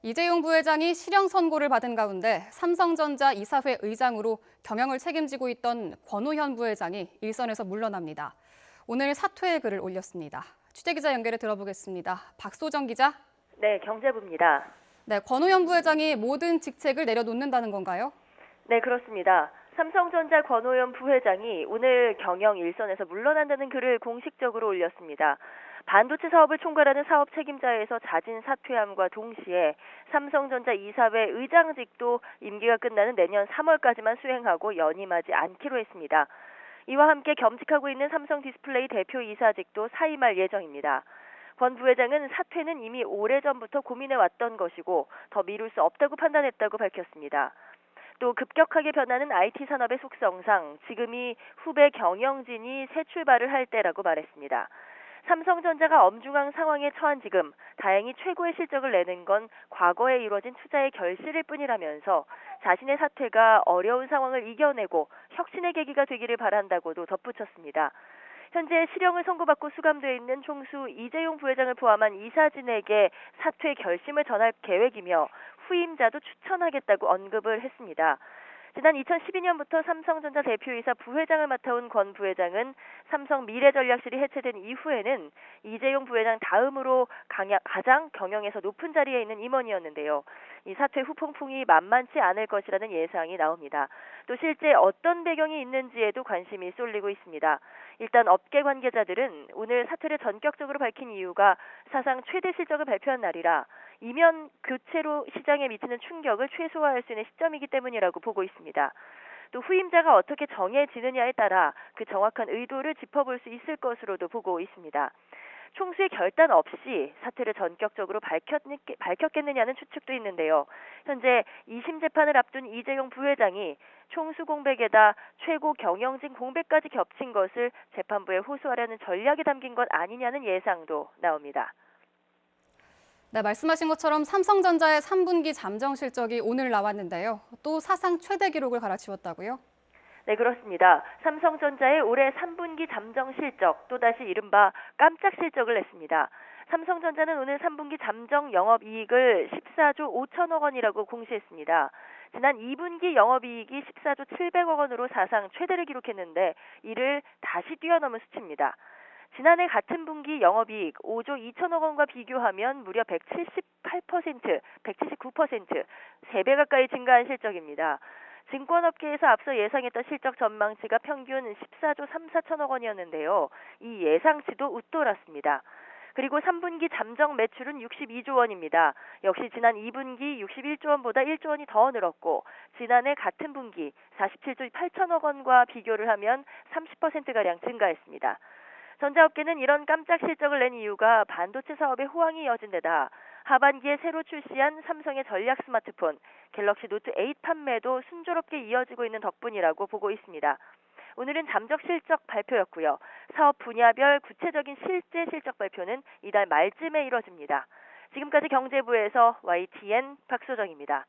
이재용 부회장이 실형 선고를 받은 가운데 삼성전자 이사회 의장으로 경영을 책임지고 있던 권오현 부회장이 일선에서 물러납니다. 오늘 사퇴의 글을 올렸습니다. 취재기자 연결해 들어보겠습니다. 박소정 기자. 네, 경제부입니다. 네, 권오현 부회장이 모든 직책을 내려놓는다는 건가요? 네, 그렇습니다. 삼성전자 권오현 부회장이 오늘 경영 일선에서 물러난다는 글을 공식적으로 올렸습니다. 반도체 사업을 총괄하는 사업 책임자에서 자진 사퇴함과 동시에 삼성전자 이사회 의장직도 임기가 끝나는 내년 3월까지만 수행하고 연임하지 않기로 했습니다. 이와 함께 겸직하고 있는 삼성디스플레이 대표이사직도 사임할 예정입니다. 권 부회장은 사퇴는 이미 오래전부터 고민해왔던 것이고 더 미룰 수 없다고 판단했다고 밝혔습니다. 또 급격하게 변하는 IT 산업의 속성상 지금이 후배 경영진이 새 출발을 할 때라고 말했습니다. 삼성전자가 엄중한 상황에 처한 지금 다행히 최고의 실적을 내는 건 과거에 이루어진 투자의 결실일 뿐이라면서 자신의 사퇴가 어려운 상황을 이겨내고 혁신의 계기가 되기를 바란다고도 덧붙였습니다. 현재 실형을 선고받고 수감돼 있는 총수 이재용 부회장을 포함한 이사진에게 사퇴 결심을 전할 계획이며 후임자도 추천하겠다고 언급을 했습니다. 지난 2012년부터 삼성전자 대표이사 부회장을 맡아온 권 부회장은 삼성 미래전략실이 해체된 이후에는 이재용 부회장 다음으로 가장 경영에서 높은 자리에 있는 임원이었는데요. 이 사퇴 후폭풍이 만만치 않을 것이라는 예상이 나옵니다. 또 실제 어떤 배경이 있는지에도 관심이 쏠리고 있습니다. 일단 업계 관계자들은 오늘 사퇴를 전격적으로 밝힌 이유가 사상 최대 실적을 발표한 날이라 이면 교체로 시장에 미치는 충격을 최소화할 수 있는 시점이기 때문이라고 보고 있습니다. 또 후임자가 어떻게 정해지느냐에 따라 그 정확한 의도를 짚어볼 수 있을 것으로도 보고 있습니다. 총수의 결단 없이 사퇴를 전격적으로 밝혔겠느냐는 추측도 있는데요. 현재 2심 재판을 앞둔 이재용 부회장이 총수 공백에다 최고 경영진 공백까지 겹친 것을 재판부에 호소하려는 전략이 담긴 것 아니냐는 예상도 나옵니다. 네, 말씀하신 것처럼 삼성전자의 3분기 잠정 실적이 오늘 나왔는데요. 또 사상 최대 기록을 갈아치웠다고요? 네, 그렇습니다. 삼성전자의 올해 3분기 잠정 실적, 또다시 이른바 깜짝 실적을 냈습니다. 삼성전자는 오늘 3분기 잠정 영업이익을 14조 5천억 원이라고 공시했습니다. 지난 2분기 영업이익이 14조 700억 원으로 사상 최대를 기록했는데 이를 다시 뛰어넘은 수치입니다. 지난해 같은 분기 영업이익 5조 2천억 원과 비교하면 무려 178%, 179%, 3배 가까이 증가한 실적입니다. 증권업계에서 앞서 예상했던 실적 전망치가 평균 14조 3, 4천억 원이었는데요. 이 예상치도 웃돌았습니다. 그리고 3분기 잠정 매출은 62조 원입니다. 역시 지난 2분기 61조 원보다 1조 원이 더 늘었고 지난해 같은 분기 47조 8천억 원과 비교를 하면 30%가량 증가했습니다. 전자업계는 이런 깜짝 실적을 낸 이유가 반도체 사업의 호황이 이어진 데다 하반기에 새로 출시한 삼성의 전략 스마트폰 갤럭시 노트 8 판매도 순조롭게 이어지고 있는 덕분이라고 보고 있습니다. 오늘은 잠적 실적 발표였고요. 사업 분야별 구체적인 실제 실적 발표는 이달 말쯤에 이뤄집니다. 지금까지 경제부에서 YTN 박소정입니다.